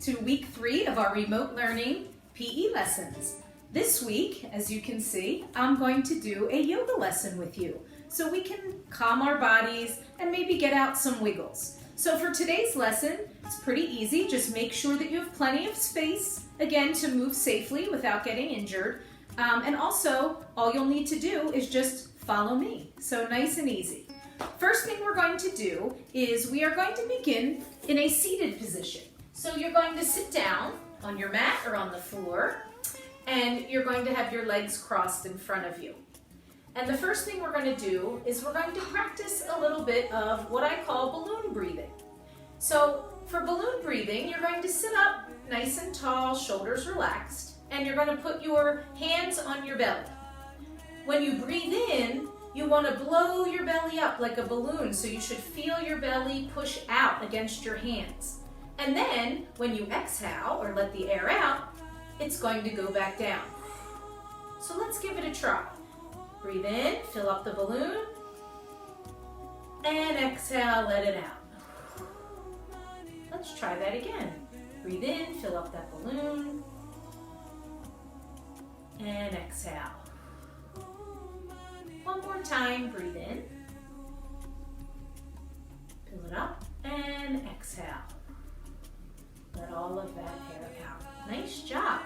to week 3 of our remote learning PE lessons. This week, as you can see, I'm going to do a yoga lesson with you so we can calm our bodies and maybe get out some wiggles. So for today's lesson, it's pretty easy. Just make sure that you have plenty of space, again, to move safely without getting injured. And also, all you'll need to do is just follow me. So nice and easy. First thing we're going to do is we are going to begin in a seated position. So you're going to sit down on your mat or on the floor, and you're going to have your legs crossed in front of you. And the first thing we're going to do is we're going to practice a little bit of what I call balloon breathing. So for balloon breathing, you're going to sit up nice and tall, shoulders relaxed, and you're going to put your hands on your belly. When you breathe in, you want to blow your belly up like a balloon, so you should feel your belly push out against your hands. And then, when you exhale or let the air out, it's going to go back down. So let's give it a try. Breathe in, fill up the balloon, and exhale, let it out. Let's try that again. Breathe in, fill up that balloon, and exhale. One more time, breathe in, fill it up, and exhale. Let all of that air out. Nice job.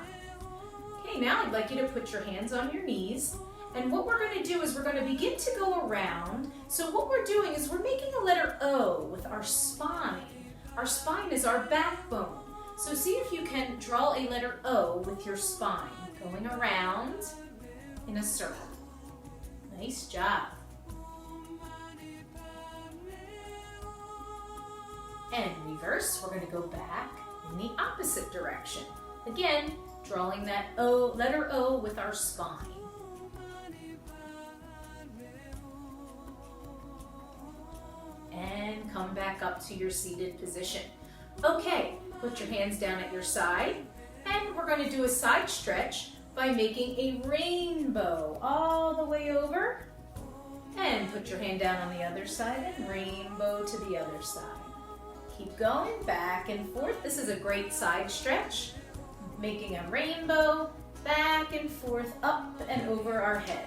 Okay, now I'd like you to put your hands on your knees, and what we're going to do is we're going to begin to go around. So what we're doing is we're making a letter O with our spine. Our spine is our backbone. So see if you can draw a letter O with your spine, going around in a circle. Nice job. And reverse, we're going to go back in the opposite direction. Again, drawing that O, letter O with our spine. And come back up to your seated position. Okay, put your hands down at your side, and we're going to do a side stretch by making a rainbow all the way over, and put your hand down on the other side and rainbow to the other side. Keep going back and forth. This is a great side stretch, making a rainbow back and forth, up and over our head.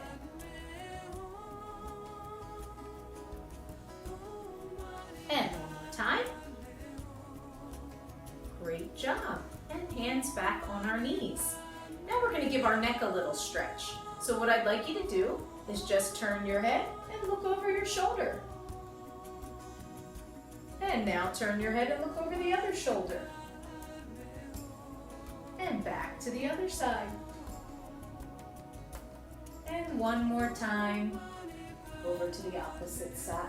And one more time. Great job. And hands back on our knees. Now we're going to give our neck a little stretch. So what I'd like you to do is just turn your head and look over your shoulder. And now turn your head and look over the other shoulder. And back to the other side. And one more time, over to the opposite side.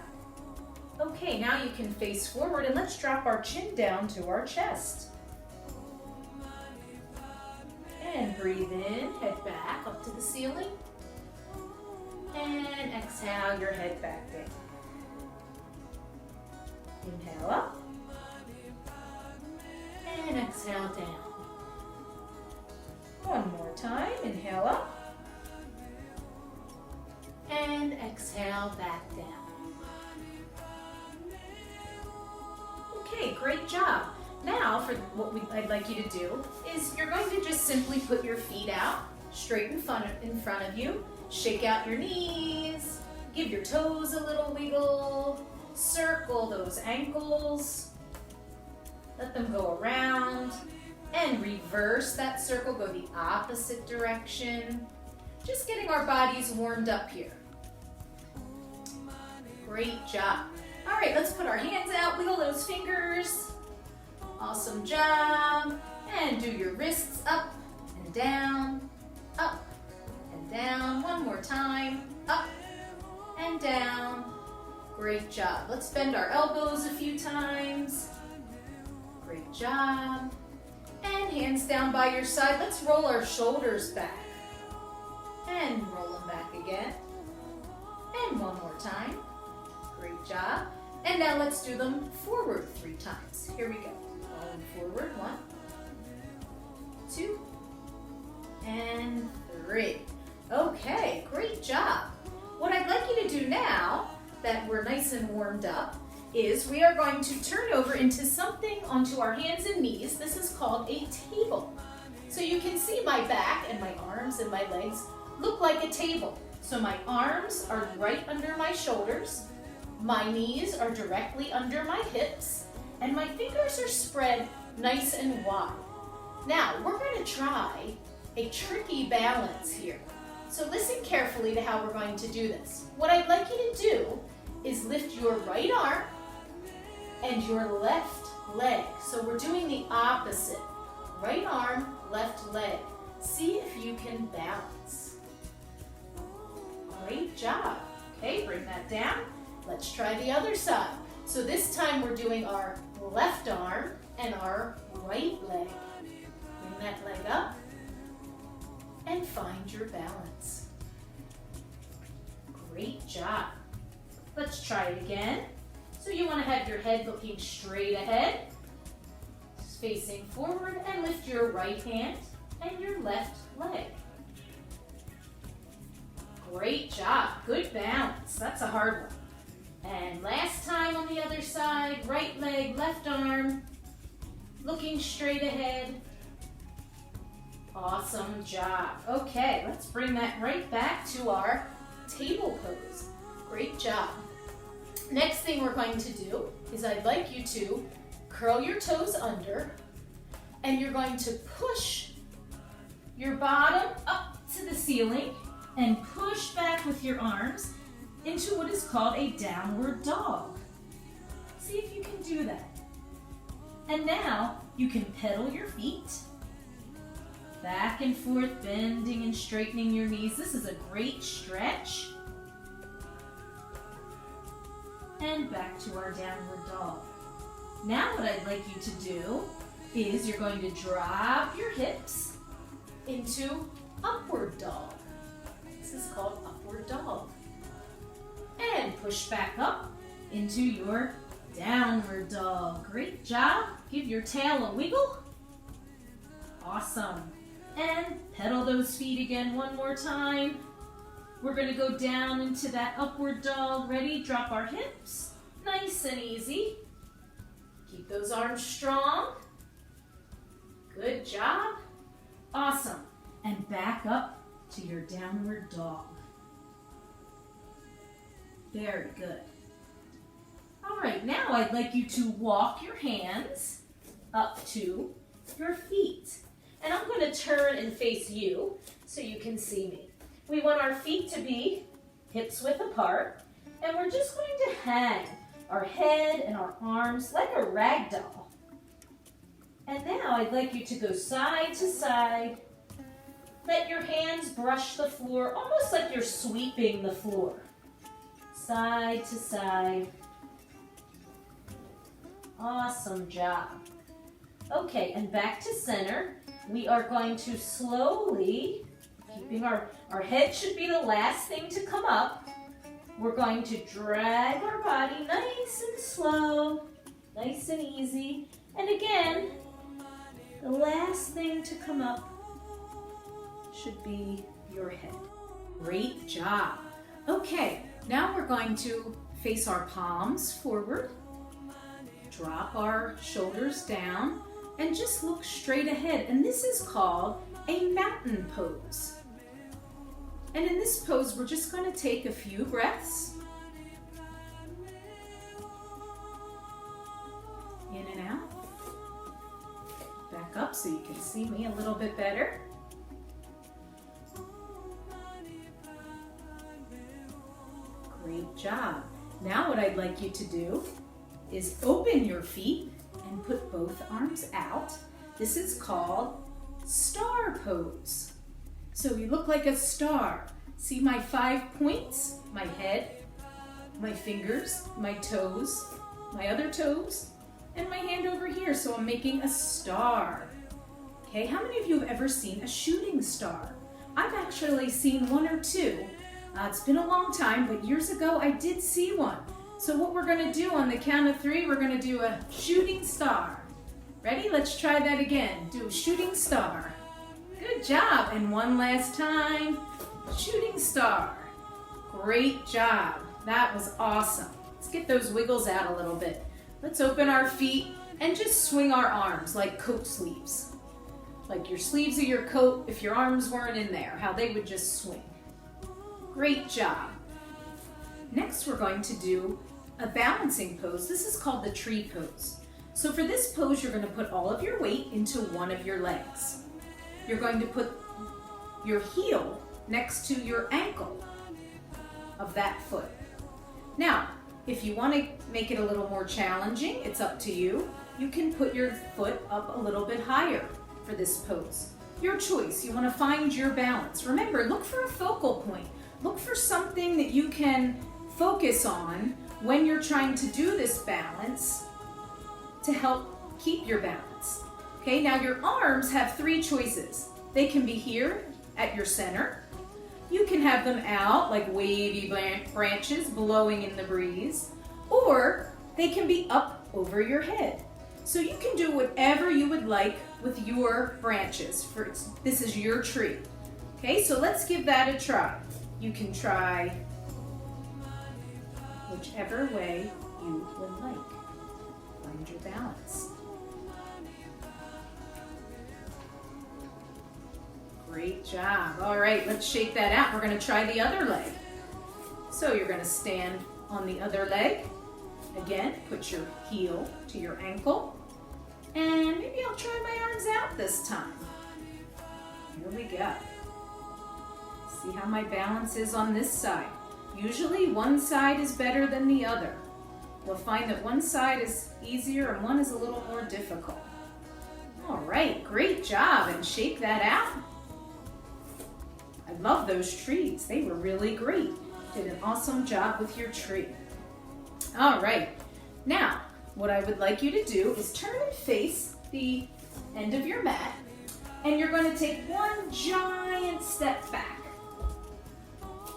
Okay, now you can face forward, and let's drop our chin down to our chest. And breathe in, head back up to the ceiling. And exhale, your head back down. Inhale up. And exhale down. One more time, inhale up. And exhale back down. Okay, great job. Now, for what I'd like you to do is you're going to just simply put your feet out straight in front of you. Shake out your knees. Give your toes a little wiggle. Circle those ankles. Let them go around. And reverse that circle. Go the opposite direction. Just getting our bodies warmed up here. Great job. All right, let's put our hands out, wiggle those fingers. Awesome job. And do your wrists up and down, up and down. One more time, up and down. Great job. Let's bend our elbows a few times. Great job. And hands down by your side. Let's roll our shoulders back. And roll them back again. And one more time. Great job. And now let's do them forward 3 times. Here we go. Rolling forward. 1, 2, and 3. Okay, great job. What I'd like you to do now that we're nice and warmed up is we are going to turn over into something onto our hands and knees. This is called a table. So you can see my back and my arms and my legs look like a table. So my arms are right under my shoulders, my knees are directly under my hips, and my fingers are spread nice and wide. Now, we're going to try a tricky balance here. So listen carefully to how we're going to do this. What I'd like you to do is lift your right arm and your left leg. So we're doing the opposite. Right arm, left leg. See if you can balance. Great job. Okay, bring that down. Let's try the other side. So this time we're doing our left arm and our right leg. Bring that leg up and find your balance. Great job. Let's try it again. So you want to have your head looking straight ahead, facing forward, and lift your right hand and your left leg. Great job. Good balance. That's a hard one. And last time on the other side, right leg, left arm, looking straight ahead. Awesome job. Okay, let's bring that right back to our table pose. Great job. Next thing we're going to do is I'd like you to curl your toes under, and you're going to push your bottom up to the ceiling and push back with your arms into what is called a downward dog. See if you can do that. And now you can pedal your feet back and forth, bending and straightening your knees. This is a great stretch. And back to our downward dog. Now what I'd like you to do is you're going to drop your hips into upward dog. This is called upward dog. And push back up into your downward dog. Great job. Give your tail a wiggle. Awesome. And pedal those feet again one more time. We're going to go down into that upward dog. Ready? Drop our hips. Nice and easy. Keep those arms strong. Good job. Awesome. And back up to your downward dog. Very good. All right, now I'd like you to walk your hands up to your feet. And I'm going to turn and face you so you can see me. We want our feet to be hips width apart, and we're just going to hang our head and our arms like a rag doll. And now I'd like you to go side to side. Let your hands brush the floor, almost like you're sweeping the floor. Side to side. Awesome job. Okay, and back to center. We are going to slowly, keeping our head should be the last thing to come up. We're going to drag our body nice and slow, nice and easy. And again, the last thing to come up should be your head. Great job. Okay, now we're going to face our palms forward, drop our shoulders down, and just look straight ahead. And this is called a mountain pose. And in this pose, we're just going to take a few breaths. In and out. Back up so you can see me a little bit better. Great job. Now what I'd like you to do is open your feet and put both arms out. This is called star pose. So you look like a star. See my 5 points? My head, my fingers, my toes, my other toes, and my hand over here. So I'm making a star. Okay, how many of you have ever seen a shooting star? I've actually seen one or two. It's been a long time, but years ago I did see one. So what we're going to do on the count of 3, we're going to do a shooting star. Ready? Let's try that again. Do a shooting star. Good job. And one last time. Shooting star. Great job. That was awesome. Let's get those wiggles out a little bit. Let's open our feet and just swing our arms like coat sleeves. Like your sleeves of your coat, if your arms weren't in there, how they would just swing. Great job. Next, we're going to do a balancing pose. This is called the tree pose. So for this pose, you're going to put all of your weight into one of your legs. You're going to put your heel next to your ankle of that foot. Now, if you want to make it a little more challenging, it's up to you. You can put your foot up a little bit higher for this pose. Your choice. You want to find your balance. Remember, look for a focal point. Look for something that you can focus on when you're trying to do this balance to help keep your balance. Okay, now your arms have three choices. They can be here at your center. You can have them out like wavy branches blowing in the breeze, or they can be up over your head. So you can do whatever you would like with your branches. This is your tree. Okay, so let's give that a try. You can try whichever way you would like. Find your balance. Great job. All right, let's shake that out. We're going to try the other leg. So you're going to stand on the other leg. Again, put your heel to your ankle. And maybe I'll try my arms out this time. Here we go. See how my balance is on this side. Usually one side is better than the other. You'll find that one side is easier and one is a little more difficult. All right, great job. And shake that out. I love those trees. They were really great. Did an awesome job with your tree. All right, now what I would like you to do is turn and face the end of your mat, and you're going to take one giant step back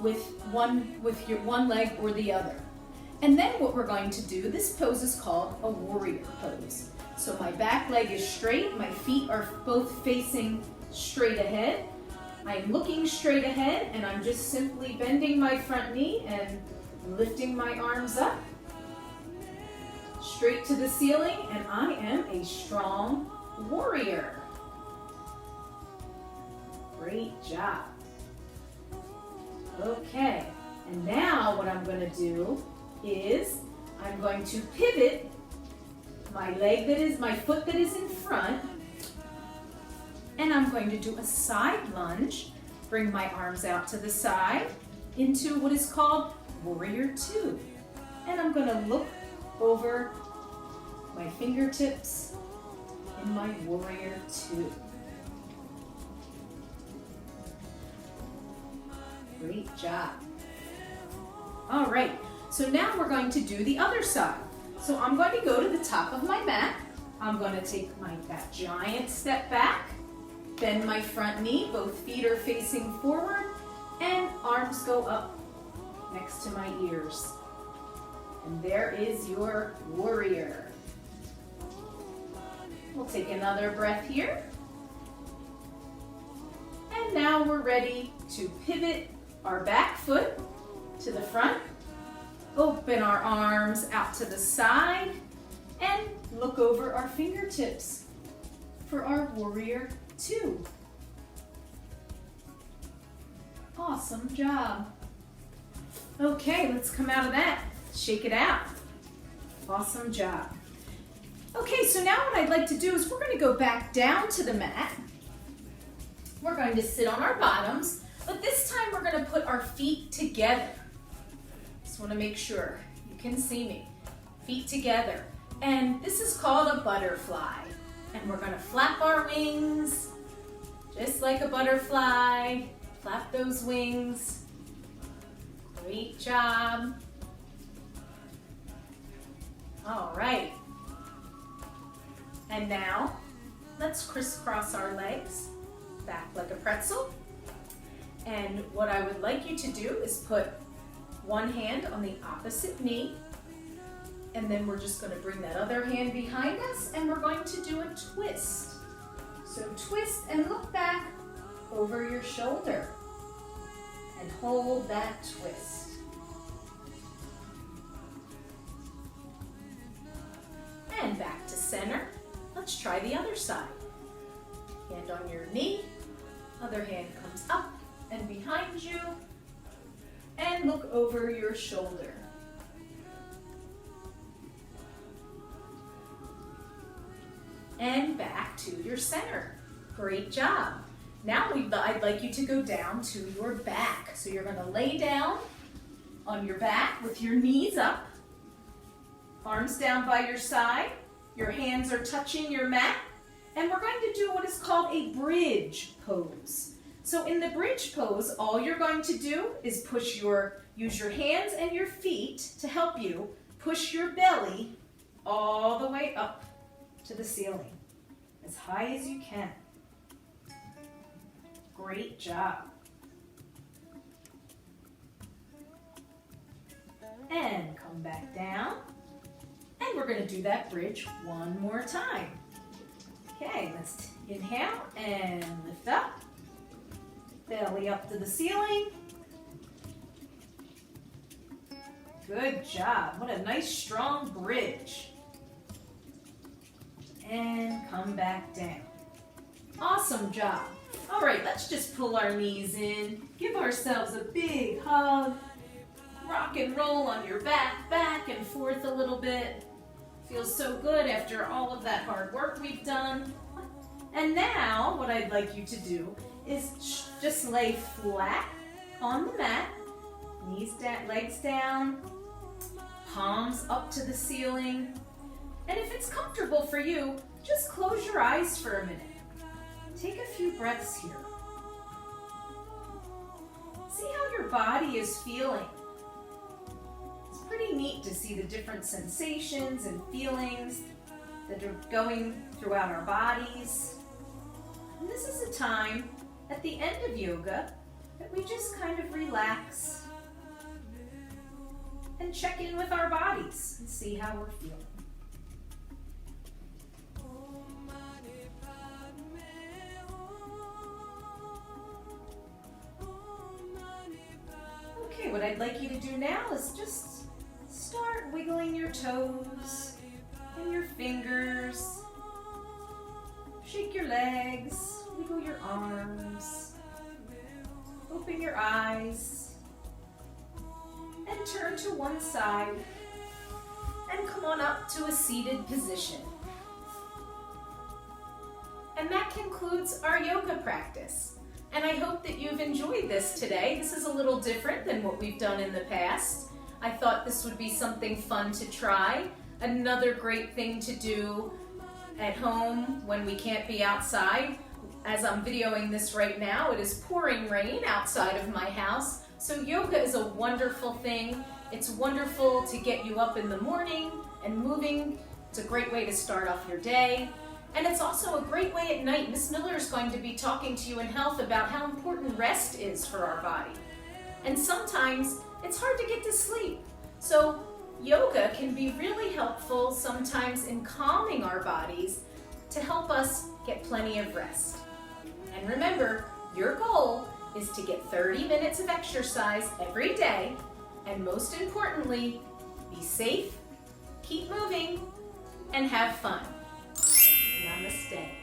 with your one leg or the other. And then what we're going to do, this pose is called a warrior pose. So my back leg is straight, my feet are both facing straight ahead. I'm looking straight ahead, and I'm just simply bending my front knee and lifting my arms up straight to the ceiling, and I am a strong warrior. Great job. Okay, and now what I'm going to do is I'm going to pivot my foot that is in front, and I'm going to do a side lunge, bring my arms out to the side into what is called Warrior 2. And I'm going to look over my fingertips in my Warrior 2. Great job. All right, so now we're going to do the other side. So I'm going to go to the top of my mat. I'm going to take that giant step back, bend my front knee, both feet are facing forward, and arms go up next to my ears. And there is your warrior. We'll take another breath here. And now we're ready to pivot our back foot to the front, open our arms out to the side, and look over our fingertips for our Warrior 2. Awesome job. Okay, let's come out of that. Shake it out. Awesome job. Okay, so now what I'd like to do is we're going to go back down to the mat. We're going to sit on our bottoms, but this time we're going to put our feet together. Just want to make sure you can see me. Feet together. And this is called a butterfly. And we're going to flap our wings just like a butterfly. Flap those wings. Great job. All right. And now, let's crisscross our legs back like a pretzel. And what I would like you to do is put one hand on the opposite knee, and then we're just going to bring that other hand behind us, and we're going to do a twist. So twist and look back over your shoulder, and hold that twist. center. Let's try the other side. Hand on your knee, other hand comes up and behind you, and look over your shoulder. And back to your center. Great job. Now I'd like you to go down to your back. So you're going to lay down on your back with your knees up, arms down by your side, your hands are touching your mat, and we're going to do what is called a bridge pose. So in the bridge pose, all you're going to do is use your hands and your feet to help you push your belly all the way up to the ceiling, as high as you can. Great job. And come back down. And we're going to do that bridge one more time. Okay, let's inhale and lift up. Belly up to the ceiling. Good job. What a nice strong bridge. And come back down. Awesome job. All right, let's just pull our knees in. Give ourselves a big hug. Rock and roll on your back and forth a little bit. Feels so good after all of that hard work we've done. And now, what I'd like you to do is just lay flat on the mat, knees down, legs down, palms up to the ceiling. And if it's comfortable for you, just close your eyes for a minute. Take a few breaths here. See how your body is feeling. It's pretty neat to see the different sensations and feelings that are going throughout our bodies. And this is a time at the end of yoga that we just kind of relax and check in with our bodies and see how we're feeling. Okay, what I'd like you to do now is just start wiggling your toes and your fingers. Shake your legs, wiggle your arms, open your eyes, and turn to one side, and come on up to a seated position. And that concludes our yoga practice. And I hope that you've enjoyed this today. This is a little different than what we've done in the past. I thought this would be something fun to try. Another great thing to do at home when we can't be outside. As I'm videoing this right now, it is pouring rain outside of my house. So yoga is a wonderful thing. It's wonderful to get you up in the morning and moving. It's a great way to start off your day. And it's also a great way at night. Miss Miller is going to be talking to you in health about how important rest is for our body. And sometimes it's hard to get to sleep. So yoga can be really helpful sometimes in calming our bodies to help us get plenty of rest. And remember, your goal is to get 30 minutes of exercise every day. And most importantly, be safe, keep moving, and have fun. Namaste.